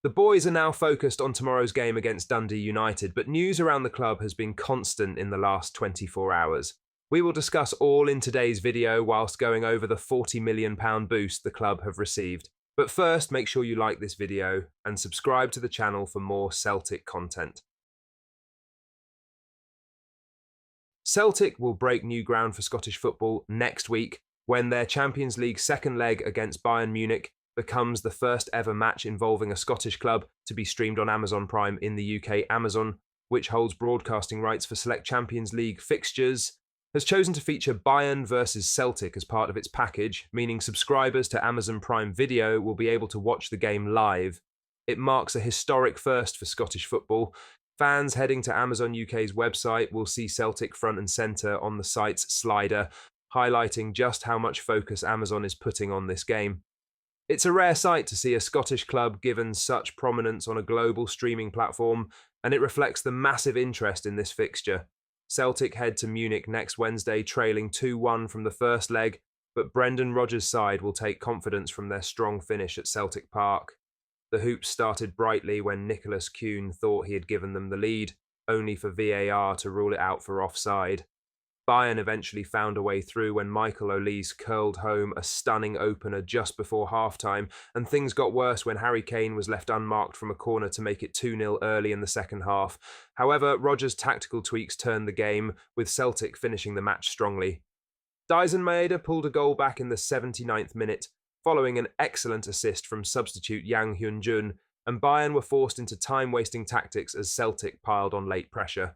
The boys are now focused on tomorrow's game against Dundee United, but news around the club has been constant in the last 24 hours. We will discuss all in today's video whilst going over the £40 million boost the club have received. But first, make sure you like this video and subscribe to the channel for more Celtic content. Celtic will break new ground for Scottish football next week when their Champions League second leg against Bayern Munich becomes the first ever match involving a Scottish club to be streamed on Amazon Prime in the UK. Amazon, which holds broadcasting rights for select Champions League fixtures, has chosen to feature Bayern versus Celtic as part of its package, meaning subscribers to Amazon Prime Video will be able to watch the game live. It marks a historic first for Scottish football. Fans heading to Amazon UK's website will see Celtic front and centre on the site's slider, highlighting just how much focus Amazon is putting on this game. It's a rare sight to see a Scottish club given such prominence on a global streaming platform, and it reflects the massive interest in this fixture. Celtic head to Munich next Wednesday, trailing 2-1 from the first leg, but Brendan Rodgers' side will take confidence from their strong finish at Celtic Park. The Hoops started brightly when Nicholas Kuhn thought he had given them the lead, only for VAR to rule it out for offside. Bayern eventually found a way through when Michael Olise curled home a stunning opener just before halftime, and things got worse when Harry Kane was left unmarked from a corner to make it 2-0 early in the second half. However, Rodgers' tactical tweaks turned the game, with Celtic finishing the match strongly. Dyson Maeda pulled a goal back in the 79th minute, following an excellent assist from substitute Yang Hyun-jun, and Bayern were forced into time-wasting tactics as Celtic piled on late pressure.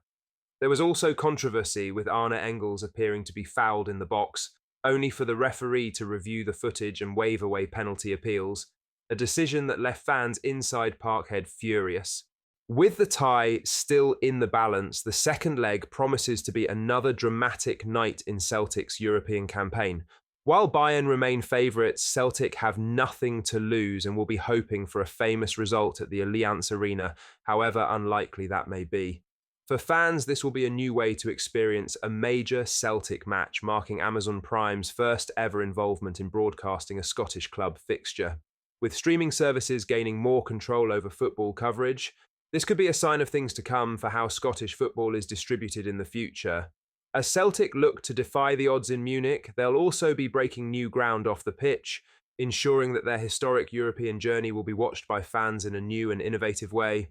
There was also controversy with Arne Engels appearing to be fouled in the box, only for the referee to review the footage and wave away penalty appeals, a decision that left fans inside Parkhead furious. With the tie still in the balance, the second leg promises to be another dramatic night in Celtic's European campaign. While Bayern remain favourites, Celtic have nothing to lose and will be hoping for a famous result at the Allianz Arena, however unlikely that may be. For fans, this will be a new way to experience a major Celtic match, marking Amazon Prime's first ever involvement in broadcasting a Scottish club fixture. With streaming services gaining more control over football coverage, this could be a sign of things to come for how Scottish football is distributed in the future. As Celtic look to defy the odds in Munich, they'll also be breaking new ground off the pitch, ensuring that their historic European journey will be watched by fans in a new and innovative way.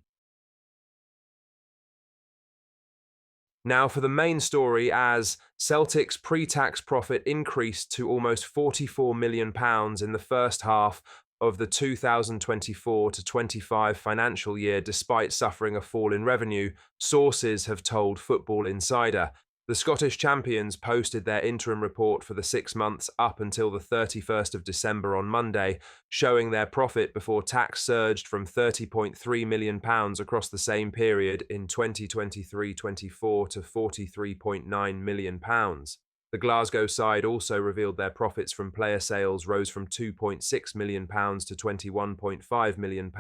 Now for the main story, as Celtic's pre-tax profit increased to almost £44 million in the first half of the 2024-25 financial year despite suffering a fall in revenue, sources have told Football Insider. The Scottish champions posted their interim report for the 6 months up until the 31st of December on Monday, showing their profit before tax surged from £30.3 million across the same period in 2023-24 to £43.9 million. The Glasgow side also revealed their profits from player sales rose from £2.6 million to £21.5 million,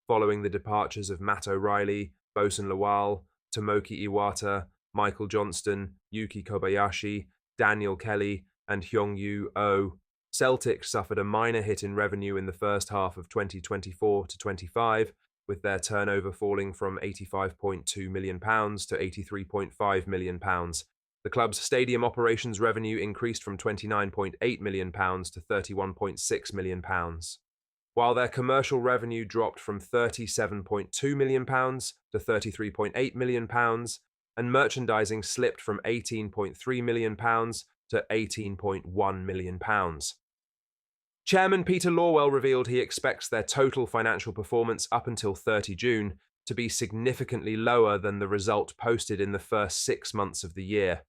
following the departures of Matt O'Reilly, Bosun Lawal, Tomoki Iwata, Michael Johnston, Yuki Kobayashi, Daniel Kelly, and Hyung-Yu Oh. Celtic suffered a minor hit in revenue in the first half of 2024-25, with their turnover falling from £85.2 million to £83.5 million. The club's stadium operations revenue increased from £29.8 million to £31.6 million. While their commercial revenue dropped from £37.2 million to £33.8 million, and merchandising slipped from £18.3 million to £18.1 million. Chairman Peter Lawwell revealed he expects their total financial performance up until 30 June to be significantly lower than the result posted in the first 6 months of the year.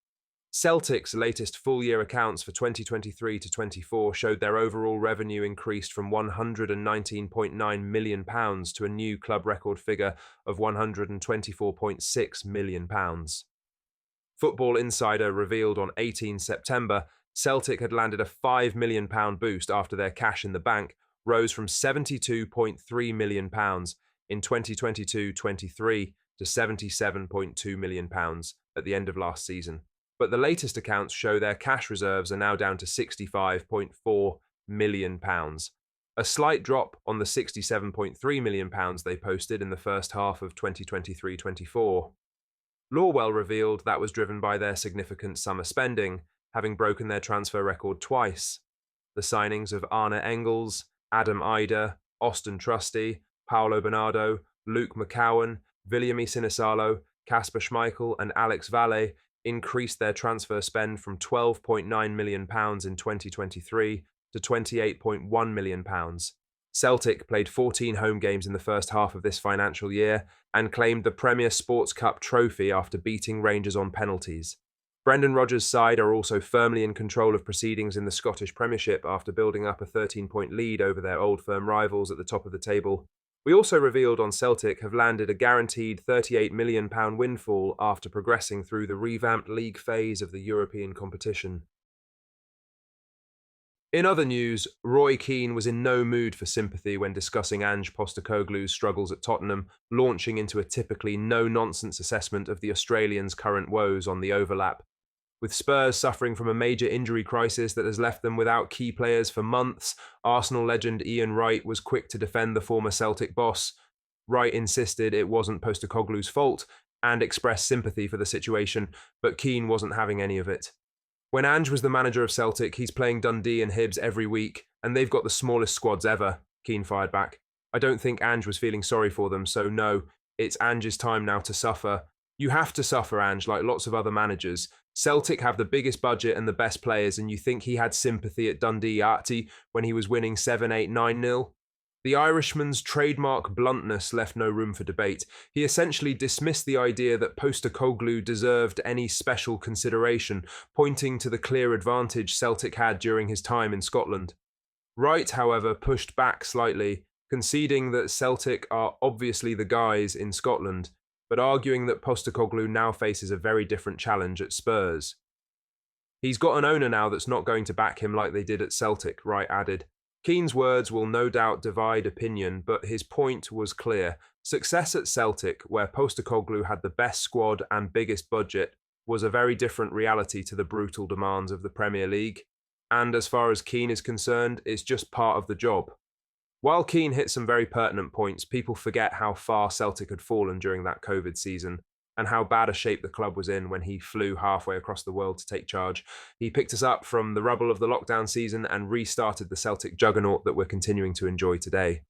Celtic's latest full-year accounts for 2023-24 showed their overall revenue increased from £119.9 million to a new club record figure of £124.6 million. Football Insider revealed on 18 September, Celtic had landed a £5 million boost after their cash in the bank rose from £72.3 million in 2022-23 to £77.2 million at the end of last season. But the latest accounts show their cash reserves are now down to £65.4 million. a slight drop on the £67.3 million they posted in the first half of 2023-24. Lorwell revealed that was driven by their significant summer spending, having broken their transfer record twice. The signings of Arne Engels, Adam Ida, Austin Trusty, Paolo Bernardo, Luke McCowan, Viliami Sinisalo, Kasper Schmeichel and Alex Valle increased their transfer spend from £12.9 million in 2023 to £28.1 million. Celtic played 14 home games in the first half of this financial year and claimed the Premier Sports Cup trophy after beating Rangers on penalties. Brendan Rodgers' side are also firmly in control of proceedings in the Scottish Premiership after building up a 13-point lead over their old firm rivals at the top of the table. We also revealed on Celtic have landed a guaranteed £38 million windfall after progressing through the revamped league phase of the European competition. In other news, Roy Keane was in no mood for sympathy when discussing Ange Postecoglou's struggles at Tottenham, launching into a typically no-nonsense assessment of the Australians' current woes on the overlap. With Spurs suffering from a major injury crisis that has left them without key players for months, Arsenal legend Ian Wright was quick to defend the former Celtic boss. Wright insisted it wasn't Postecoglou's fault and expressed sympathy for the situation, but Keane wasn't having any of it. When Ange was the manager of Celtic, he's playing Dundee and Hibs every week, and they've got the smallest squads ever, Keane fired back. I don't think Ange was feeling sorry for them, so no, it's Ange's time now to suffer. You have to suffer, Ange, like lots of other managers. Celtic have the biggest budget and the best players, and you think he had sympathy at Dundee Arty when he was winning 7-8, 9-0? The Irishman's trademark bluntness left no room for debate. He essentially dismissed the idea that Postecoglou deserved any special consideration, pointing to the clear advantage Celtic had during his time in Scotland. Wright, however, pushed back slightly, conceding that Celtic are obviously the guys in Scotland, but arguing that Postecoglou now faces a very different challenge at Spurs. He's got an owner now that's not going to back him like they did at Celtic, Wright added. Keane's words will no doubt divide opinion, but his point was clear. Success at Celtic, where Postecoglou had the best squad and biggest budget, was a very different reality to the brutal demands of the Premier League. And as far as Keane is concerned, it's just part of the job. While Keane hit some very pertinent points, people forget how far Celtic had fallen during that COVID season, and how bad a shape the club was in when he flew halfway across the world to take charge. He picked us up from the rubble of the lockdown season and restarted the Celtic juggernaut that we're continuing to enjoy today.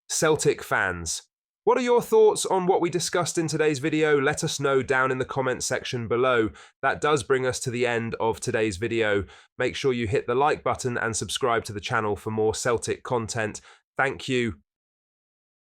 Celtic fans, what are your thoughts on what we discussed in today's video? Let us know down in the comments section below. That does bring us to the end of today's video. Make sure you hit the like button and subscribe to the channel for more Celtic content. Thank you,